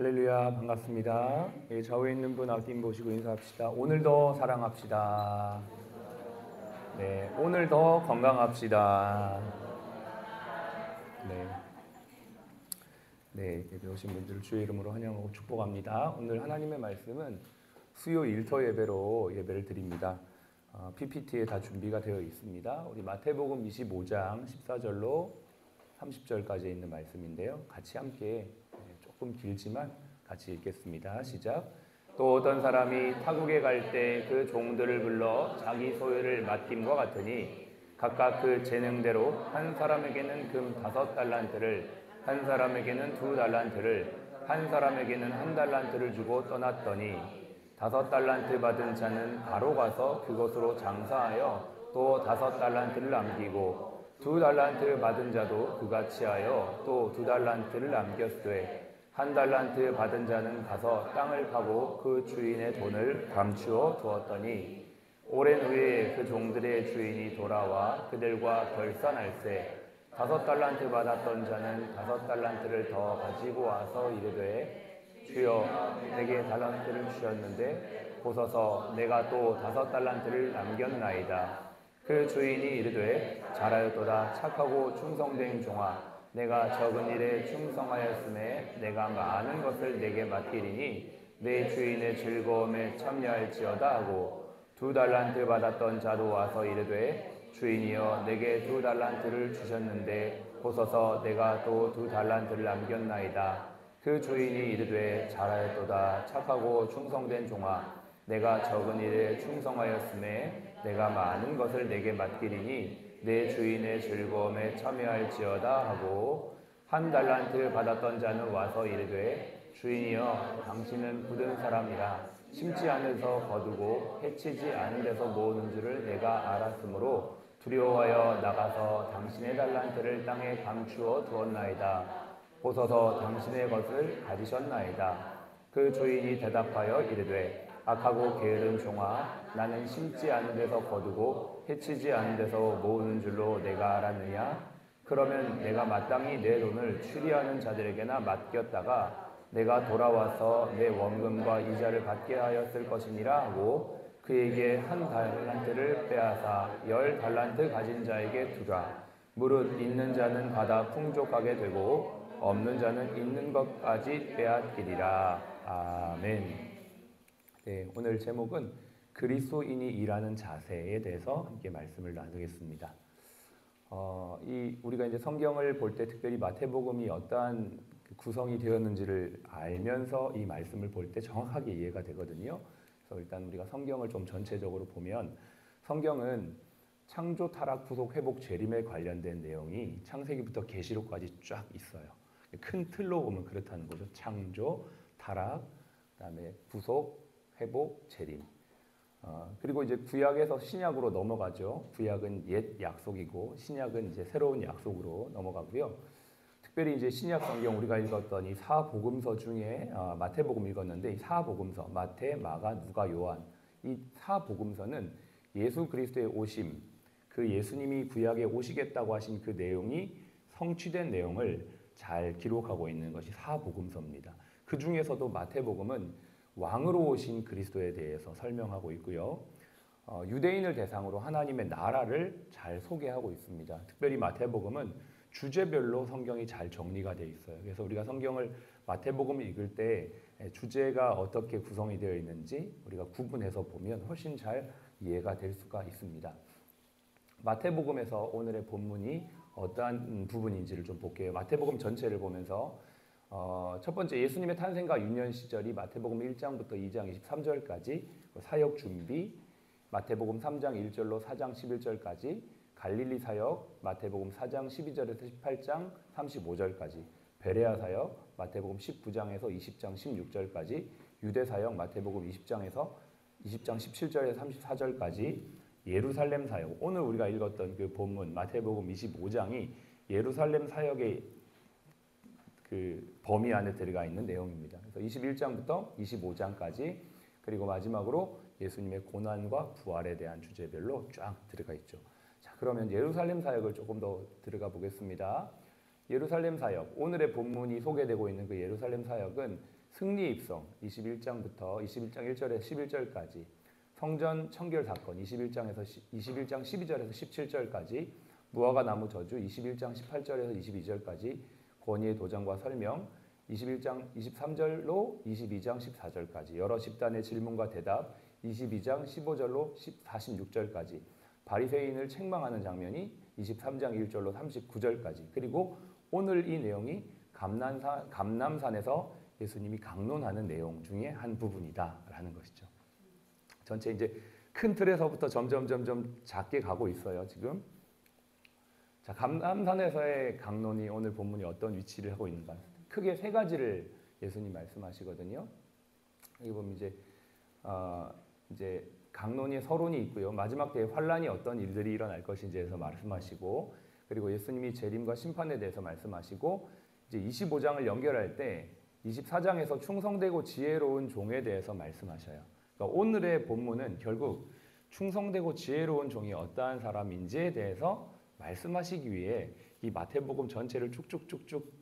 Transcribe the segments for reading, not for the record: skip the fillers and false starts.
할렐루야, 반갑습니다. 좌우에 있는 분 앞뒤 보시고 인사합시다. 오늘도 사랑합시다. 네, 오늘도 건강합시다. 네, 예배 오신 분들을 주의 이름으로 환영하고 축복합니다. 오늘 하나님의 말씀은 수요 일터 예배로 예배를 드립니다. PPT에 다 준비가 되어 있습니다. 우리 마태복음 25장 14절로 30절까지 있는 말씀인데요. 같이 함께 조금 길지만 같이 읽겠습니다. 시작. 또 어떤 사람이 타국에 갈 때 그 종들을 불러 자기 소유를 맡김과 같으니 각각 그 재능대로 한 사람에게는 금 5달란트를, 한 사람에게는 2달란트를, 한 사람에게는 1달란트를 주고 떠났더니 5달란트 받은 자는 바로 가서 그것으로 장사하여 또 5달란트를 남기고 2달란트 받은 자도 그같이 하여 또 2달란트를 남겼으되 1달란트 받은 자는 가서 땅을 파고 그 주인의 돈을 감추어 두었더니 오랜 후에 그 종들의 주인이 돌아와 그들과 결산할세 5달란트 받았던 자는 5달란트를 더 가지고 와서 이르되 주여 내게 달란트를 주셨는데 보소서 내가 또 5달란트를 남겼나이다. 그 주인이 이르되 잘하였도다 착하고 충성된 종아 내가 적은 일에 충성하였음에 내가 많은 것을 내게 맡기리니 내 주인의 즐거움에 참여할지어다 하고 2달란트 받았던 자도 와서 이르되 주인이여 내게 2달란트를 주셨는데 보소서 내가 또 2달란트를 남겼나이다. 그 주인이 이르되 잘하였도다 착하고 충성된 종아 내가 적은 일에 충성하였음에 내가 많은 것을 내게 맡기리니 내 주인의 즐거움에 참여할지어다 하고 1달란트 받았던 자는 와서 이르되 주인이여 당신은 굳은 사람이라 심지 않은 데서 거두고 해치지 않은 데서 모으는 줄을 내가 알았으므로 두려워하여 나가서 당신의 달란트를 땅에 감추어 두었나이다. 보소서 당신의 것을 가지셨나이다. 그 주인이 대답하여 이르되 악하고 게으른 종아 나는 심지 않은 데서 거두고 해치지 않은 데서 모으는 줄로 내가 알았느냐? 그러면 내가 마땅히 내 돈을 추리하는 자들에게나 맡겼다가 내가 돌아와서 내 원금과 이자를 받게 하였을 것이니라 하고 그에게 1달란트를 빼앗아 10달란트 가진 자에게 두라. 무릇 있는 자는 받아 풍족하게 되고 없는 자는 있는 것까지 빼앗기리라. 아멘. 네, 오늘 제목은 그리스도인이 일하는 자세에 대해서 함께 말씀을 나누겠습니다. 우리가 이제 성경을 볼 때 특별히 마태복음이 어떠한 구성이 되었는지를 알면서 이 말씀을 볼 때 정확하게 이해가 되거든요. 그래서 일단 우리가 성경을 좀 전체적으로 보면 성경은 창조, 타락, 부속, 회복, 재림에 관련된 내용이 창세기부터 계시록까지 쫙 있어요. 큰 틀로 보면 그렇다는 거죠. 창조, 타락, 그다음에 부속, 회복, 재림. 그리고 이제 구약에서 신약으로 넘어가죠. 구약은 옛 약속이고 신약은 이제 새로운 약속으로 넘어가고요. 특별히 이제 신약 성경 우리가 읽었던 이 사복음서 중에 마태복음 읽었는데 이 사복음서 마태, 마가, 누가, 요한 이 사복음서는 예수 그리스도의 오심, 그 예수님이 구약에 오시겠다고 하신 그 내용이 성취된 내용을 잘 기록하고 있는 것이 사복음서입니다. 그 중에서도 마태복음은 왕으로 오신 그리스도에 대해서 설명하고 있고요. 유대인을 대상으로 하나님의 나라를 잘 소개하고 있습니다. 특별히 마태복음은 주제별로 성경이 잘 정리가 되어 있어요. 그래서 우리가 성경을 마태복음을 읽을 때 주제가 어떻게 구성이 되어 있는지 우리가 구분해서 보면 훨씬 잘 이해가 될 수가 있습니다. 마태복음에서 오늘의 본문이 어떠한 부분인지를 좀 볼게요. 마태복음 전체를 보면서 첫 번째 예수님의 탄생과 유년 시절이 마태복음 1장부터 2장 23절까지 사역 준비, 마태복음 3장 1절로 4장 11절까지 갈릴리 사역, 마태복음 4장 12절에서 18장 35절까지 베레아 사역, 마태복음 19장에서 20장 16절까지 유대 사역, 마태복음 20장 17절에서 34절까지 예루살렘 사역, 오늘 우리가 읽었던 그 본문 마태복음 25장이 예루살렘 사역의 그 범위 안에 들어가 있는 내용입니다. 그래서 21장부터 25장까지 그리고 마지막으로 예수님의 고난과 부활에 대한 주제별로 쫙 들어가 있죠. 자, 그러면 예루살렘 사역을 조금 더 들어가 보겠습니다. 예루살렘 사역, 오늘의 본문이 소개되고 있는 그 예루살렘 사역은 승리 입성 21장부터 21장 1절에서 11절까지, 성전 청결 사건 21장 12절에서 17절까지, 무화과 나무 저주 21장 18절에서 22절까지, 권위의 도전과 설명 21장 23절로 22장 14절까지, 여러 집단의 질문과 대답 22장 15절로 46절까지, 바리새인을 책망하는 장면이 23장 1절로 39절까지, 그리고 오늘 이 내용이 감람산에서 예수님이 강론하는 내용 중에 한 부분이다라는 것이죠. 전체 이제 큰 틀에서부터 점점 작게 가고 있어요, 지금. 자, 감람산에서의 강론이 오늘 본문이 어떤 위치를 하고 있는가? 크게 세 가지를 예수님 말씀하시거든요. 여기 보면 이제 강론의 서론이 있고요. 마지막 때에 환란이 어떤 일들이 일어날 것인지에서 말씀하시고, 그리고 예수님이 재림과 심판에 대해서 말씀하시고, 이제 25장을 연결할 때 24장에서 충성되고 지혜로운 종에 대해서 말씀하셔요. 그러니까 오늘의 본문은 결국 충성되고 지혜로운 종이 어떠한 사람인지에 대해서 말씀하시기 위해 이 마태복음 전체를 쭉쭉쭉쭉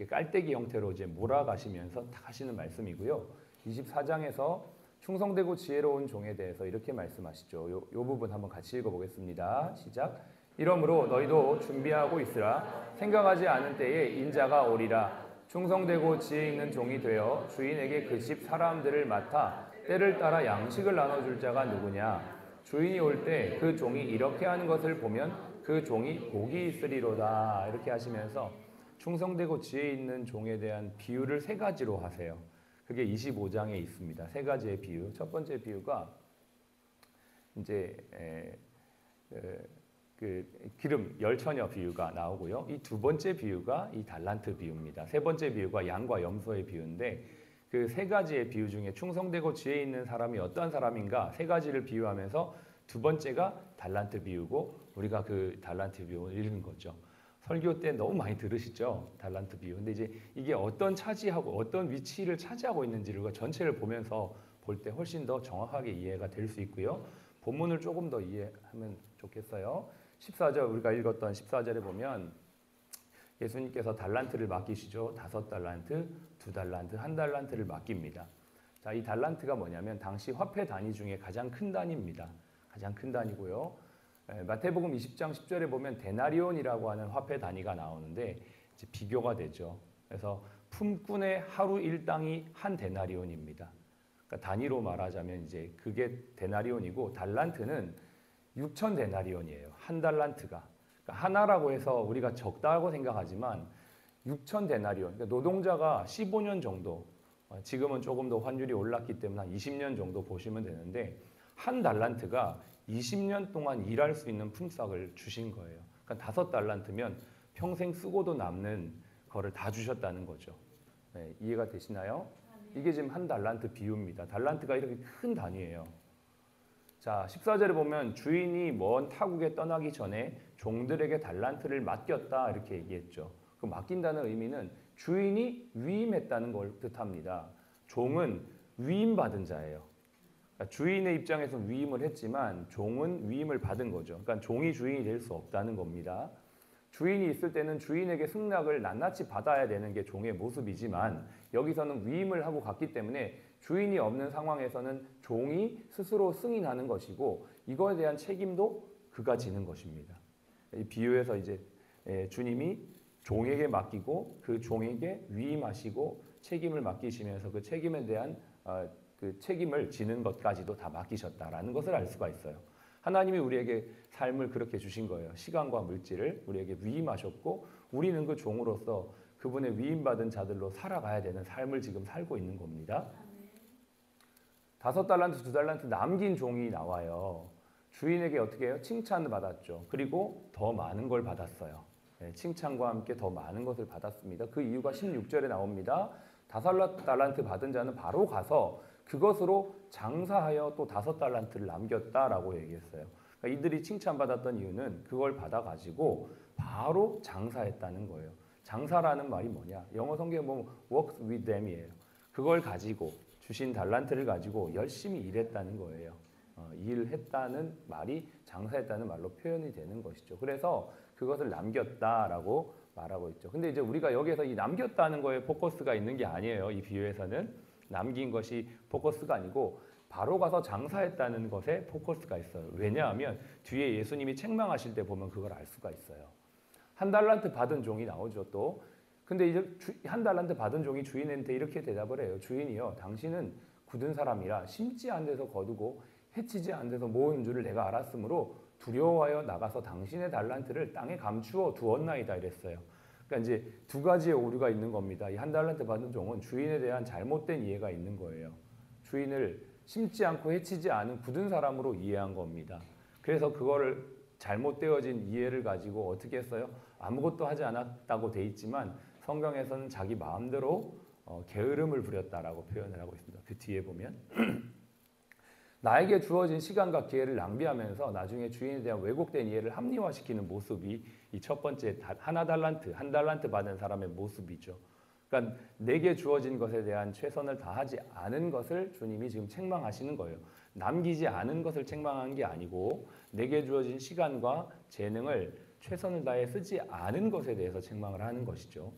깔때기 형태로 이제 몰아가시면서 다 하시는 말씀이고요. 24장에서 충성되고 지혜로운 종에 대해서 이렇게 말씀하시죠. 요 부분 한번 같이 읽어보겠습니다. 시작. 이러므로 너희도 준비하고 있으라. 생각하지 않은 때에 인자가 오리라. 충성되고 지혜 있는 종이 되어 주인에게 그 집 사람들을 맡아 때를 따라 양식을 나눠줄 자가 누구냐. 주인이 올 때 그 종이 이렇게 하는 것을 보면 그 종이 복이 있으리로다. 이렇게 하시면서 충성되고 지혜 있는 종에 대한 비유를 세 가지로 하세요. 그게 25장에 있습니다. 세 가지의 비유. 첫 번째 비유가 이제 그 기름 열처녀 비유가 나오고요. 이 두 번째 비유가 이 달란트 비유입니다. 세 번째 비유가 양과 염소의 비유인데, 그 세 가지의 비유 중에 충성되고 지혜 있는 사람이 어떠한 사람인가 세 가지를 비유하면서 두 번째가 달란트 비유고, 우리가 그 달란트 비유를 읽은 거죠. 설교 때 너무 많이 들으시죠? 달란트 비유. 근데 이제 이게 어떤 차지하고 어떤 위치를 차지하고 있는지를 우리가 전체를 보면서 볼 때 훨씬 더 정확하게 이해가 될 수 있고요. 본문을 조금 더 이해하면 좋겠어요. 14절 우리가 읽었던 14절에 보면 예수님께서 달란트를 맡기시죠. 5달란트, 2달란트, 1달란트를 맡깁니다. 자, 이 달란트가 뭐냐면 당시 화폐 단위 중에 가장 큰 단위입니다. 가장 큰 단위고요. 마태복음 20장 10절에 보면 데나리온이라고 하는 화폐 단위가 나오는데 이제 비교가 되죠. 그래서 품꾼의 하루 일당이 한 데나리온입니다. 그러니까 단위로 말하자면 이제 그게 데나리온이고, 달란트는 6천 데나리온이에요. 한 달란트가. 그러니까 하나라고 해서 우리가 적다고 생각하지만 6천 데나리온. 그러니까 노동자가 15년 정도, 지금은 조금 더 환율이 올랐기 때문에 한 20년 정도 보시면 되는데, 한 달란트가 20년 동안 일할 수 있는 품삯을 주신 거예요. 그러니까 5달란트면 평생 쓰고도 남는 거를 다 주셨다는 거죠. 네, 이해가 되시나요? 이게 지금 한 달란트 비유입니다. 달란트가 이렇게 큰 단위예요. 자, 14절에 보면 주인이 먼 타국에 떠나기 전에 종들에게 달란트를 맡겼다 이렇게 얘기했죠. 그 맡긴다는 의미는 주인이 위임했다는 걸 뜻합니다. 종은 위임받은 자예요. 그러니까 주인의 입장에서 위임을 했지만 종은 위임을 받은 거죠. 그러니까 종이 주인이 될 수 없다는 겁니다. 주인이 있을 때는 주인에게 승낙을 낱낱이 받아야 되는 게 종의 모습이지만, 여기서는 위임을 하고 갔기 때문에 주인이 없는 상황에서는 종이 스스로 승인하는 것이고, 이거에 대한 책임도 그가 지는 것입니다. 이 비유에서 이제 주님이 종에게 맡기고 그 종에게 위임하시고 책임을 맡기시면서 그 책임에 대한 그 책임을 지는 것까지도 다 맡기셨다라는 것을 알 수가 있어요. 하나님이 우리에게 삶을 그렇게 주신 거예요. 시간과 물질을 우리에게 위임하셨고, 우리는 그 종으로서 그분의 위임받은 자들로 살아가야 되는 삶을 지금 살고 있는 겁니다. 5달란트, 2달란트 남긴 종이 나와요. 주인에게 어떻게 해요? 칭찬을 받았죠. 그리고 더 많은 걸 받았어요. 네, 칭찬과 함께 더 많은 것을 받았습니다. 그 이유가 16절에 나옵니다. 5달란트 받은 자는 바로 가서 그것으로 장사하여 또 5달란트를 남겼다라고 얘기했어요. 그러니까 이들이 칭찬받았던 이유는 그걸 받아가지고 바로 장사했다는 거예요. 장사라는 말이 뭐냐? 영어 성경에 보면 work with them이에요. 그걸 가지고 주신 달란트를 가지고 열심히 일했다는 거예요. 일했다는 말이 장사했다는 말로 표현이 되는 것이죠. 그래서 그것을 남겼다라고 말하고 있죠. 근데 이제 우리가 여기서 이 남겼다는 거에 포커스가 있는 게 아니에요. 이 비유에서는 남긴 것이 포커스가 아니고 바로 가서 장사했다는 것에 포커스가 있어요. 왜냐하면 뒤에 예수님이 책망하실 때 보면 그걸 알 수가 있어요. 한 달란트 받은 종이 나오죠. 또 근데 이제 한 달란트 받은 종이 주인한테 이렇게 대답을 해요. 주인이요, 당신은 굳은 사람이라 심지 않은 데서 거두고 해치지 않은 데서 모은 줄을 내가 알았으므로 두려워하여 나가서 당신의 달란트를 땅에 감추어 두었나이다 이랬어요. 그러니까 이제 두 가지의 오류가 있는 겁니다. 이 한 달란트 받은 종은 주인에 대한 잘못된 이해가 있는 거예요. 주인을 심지 않고 해치지 않은 굳은 사람으로 이해한 겁니다. 그래서 그거를 잘못되어진 이해를 가지고 어떻게 했어요? 아무것도 하지 않았다고 돼 있지만 성경에서는 자기 마음대로 게으름을 부렸다라고 표현을 하고 있습니다. 그 뒤에 보면 나에게 주어진 시간과 기회를 낭비하면서 나중에 주인에 대한 왜곡된 이해를 합리화시키는 모습이 이 첫 번째 한 달란트 받은 사람의 모습이죠. 그러니까 내게 주어진 것에 대한 최선을 다하지 않은 것을 주님이 지금 책망하시는 거예요. 남기지 않은 것을 책망한 게 아니고 내게 주어진 시간과 재능을 최선을 다해 쓰지 않은 것에 대해서 책망을 하는 것이죠.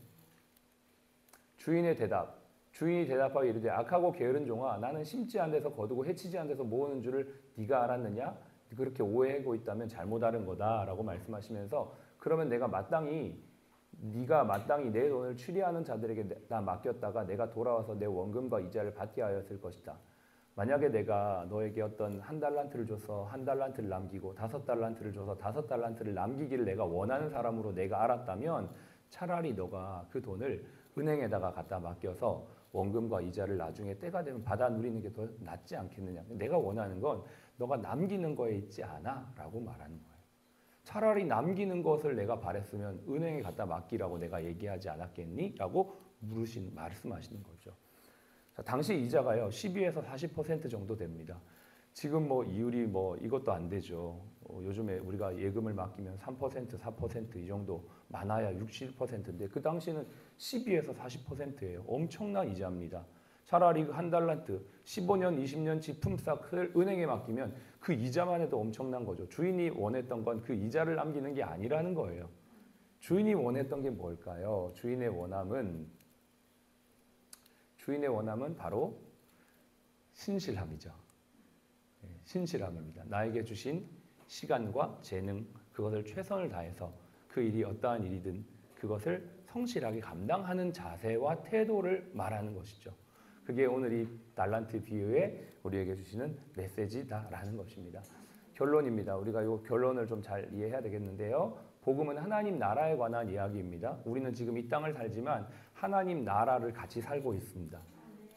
주인의 대답. 주인이 대답하여 이르되 악하고 게으른 종아, 나는 심지 않은 데서 거두고 해치지 않은 데서 모으는 줄을 네가 알았느냐? 그렇게 오해하고 있다면 잘못 알은 거다라고 말씀하시면서 그러면 네가 마땅히 내 돈을 추리하는 자들에게 나 맡겼다가 내가 돌아와서 내 원금과 이자를 받게 하였을 것이다. 만약에 내가 너에게 어떤 한 달란트를 줘서 한 달란트를 남기고 5달란트를 줘서 5달란트를 남기기를 내가 원하는 사람으로 내가 알았다면 차라리 너가 그 돈을 은행에다가 갖다 맡겨서 원금과 이자를 나중에 때가 되면 받아 누리는 게 더 낫지 않겠느냐. 내가 원하는 건 너가 남기는 거에 있지 않아 라고 말하는 거예요. 차라리 남기는 것을 내가 바랬으면 은행에 갖다 맡기라고 내가 얘기하지 않았겠니? 라고 말씀하시는 거죠. 자, 당시 이자가요 12에서 40% 정도 됩니다. 지금 뭐 이율이 뭐 이것도 안 되죠. 요즘에 우리가 예금을 맡기면 3%, 4% 이 정도, 많아야 60%인데 그 당시는 12에서 40%예요. 엄청난 이자입니다. 차라리 한 달란트 15년, 20년치 품삯을 은행에 맡기면 그 이자만 해도 엄청난 거죠. 주인이 원했던 건 그 이자를 남기는 게 아니라는 거예요. 주인이 원했던 게 뭘까요? 주인의 원함은 바로 신실함이죠. 신실함입니다. 나에게 주신 시간과 재능, 그것을 최선을 다해서 그 일이 어떠한 일이든 그것을 성실하게 감당하는 자세와 태도를 말하는 것이죠. 그게 오늘 이 달란트 비유에 우리에게 주시는 메시지다라는 것입니다. 결론입니다. 우리가 이 결론을 좀 잘 이해해야 되겠는데요. 복음은 하나님 나라에 관한 이야기입니다. 우리는 지금 이 땅을 살지만 하나님 나라를 같이 살고 있습니다.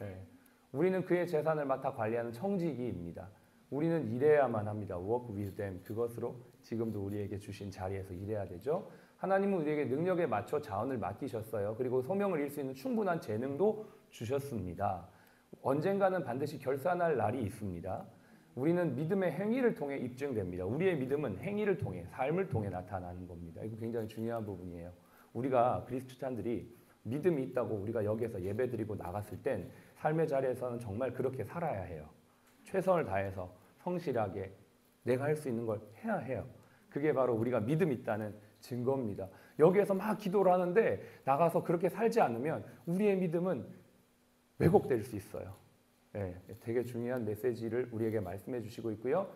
네. 우리는 그의 재산을 맡아 관리하는 청지기입니다. 우리는 일해야만 합니다. Work with them. 그것으로 지금도 우리에게 주신 자리에서 일해야 되죠. 하나님은 우리에게 능력에 맞춰 자원을 맡기셨어요. 그리고 소명을 이룰 수 있는 충분한 재능도 주셨습니다. 언젠가는 반드시 결산할 날이 있습니다. 우리는 믿음의 행위를 통해 입증됩니다. 우리의 믿음은 행위를 통해, 삶을 통해 나타나는 겁니다. 이거 굉장히 중요한 부분이에요. 우리가 그리스도인들이 믿음이 있다고 우리가 여기에서 예배드리고 나갔을 땐 삶의 자리에서는 정말 그렇게 살아야 해요. 최선을 다해서 성실하게 내가 할 수 있는 걸 해야 해요. 그게 바로 우리가 믿음이 있다는 증거입니다. 여기에서 막 기도를 하는데 나가서 그렇게 살지 않으면 우리의 믿음은 왜곡될 수 있어요. 네, 되게 중요한 메시지를 우리에게 말씀해 주시고 있고요.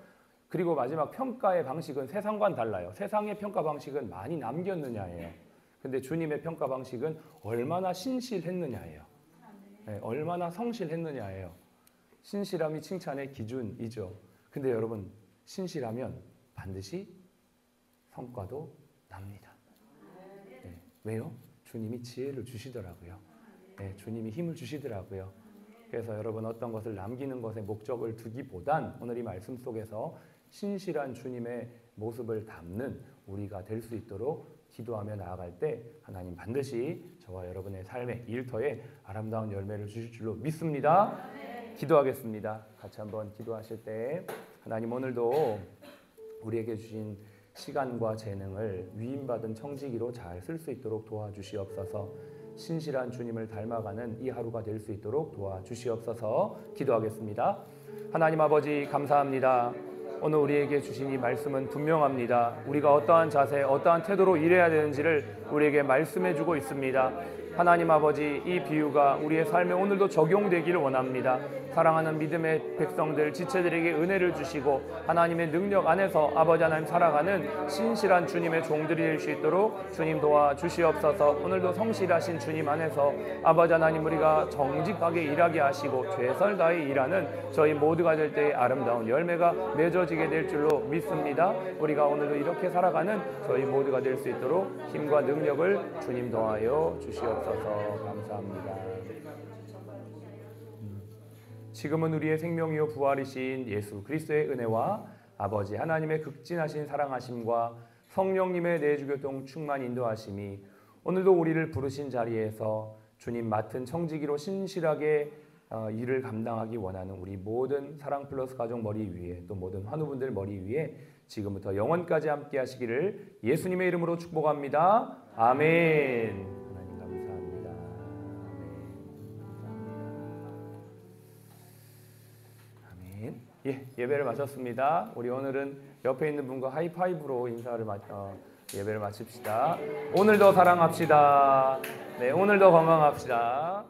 그리고 마지막 평가의 방식은 세상과는 달라요. 세상의 평가 방식은 많이 남겼느냐예요. 근데 주님의 평가 방식은 얼마나 신실했느냐예요. 네, 얼마나 성실했느냐예요. 신실함이 칭찬의 기준이죠. 근데 여러분, 신실하면 반드시 성과도 납니다. 네, 왜요? 주님이 지혜를 주시더라고요. 네, 주님이 힘을 주시더라고요. 그래서 여러분 어떤 것을 남기는 것에 목적을 두기보단 오늘 이 말씀 속에서 신실한 주님의 모습을 담는 우리가 될 수 있도록 기도하며 나아갈 때 하나님 반드시 저와 여러분의 삶의 일터에 아름다운 열매를 주실 줄로 믿습니다. 기도하겠습니다. 같이 한번 기도하실 때 하나님 오늘도 우리에게 주신 시간과 재능을 위임받은 청지기로 잘 쓸 수 있도록 도와주시옵소서. 신실한 주님을 닮아가는 이 하루가 될 수 있도록 도와주시옵소서. 기도하겠습니다. 하나님 아버지 감사합니다. 오늘 우리에게 주신 이 말씀은 분명합니다. 우리가 어떠한 자세, 어떠한 태도로 일해야 되는지를 우리에게 말씀해 주고 있습니다. 하나님 아버지, 이 비유가 우리의 삶에 오늘도 적용되기를 원합니다. 사랑하는 믿음의 백성들, 지체들에게 은혜를 주시고 하나님의 능력 안에서 아버지 하나님 살아가는 신실한 주님의 종들이 될 수 있도록 주님 도와주시옵소서. 오늘도 성실하신 주님 안에서 아버지 하나님 우리가 정직하게 일하게 하시고 최선을 다해 일하는 저희 모두가 될 때의 아름다운 열매가 맺어지게 될 줄로 믿습니다. 우리가 오늘도 이렇게 살아가는 저희 모두가 될 수 있도록 힘과 능력을 주님 더하여 주시옵소서. 감사합니다. 지금은 우리의 생명이요 부활이신 예수 그리스도의 은혜와 아버지 하나님의 극진하신 사랑하심과 성령님의 내주교통 충만 인도하심이 오늘도 우리를 부르신 자리에서 주님 맡은 청지기로 신실하게 일을 감당하기 원하는 우리 모든 사랑 플러스 가족 머리 위에 또 모든 환우분들 머리 위에 지금부터 영원까지 함께 하시기를 예수님의 이름으로 축복합니다. 아멘. 예, 예배를 마쳤습니다. 우리 오늘은 옆에 있는 분과 하이파이브로 예배를 마칩시다. 오늘도 사랑합시다. 네, 오늘도 건강합시다.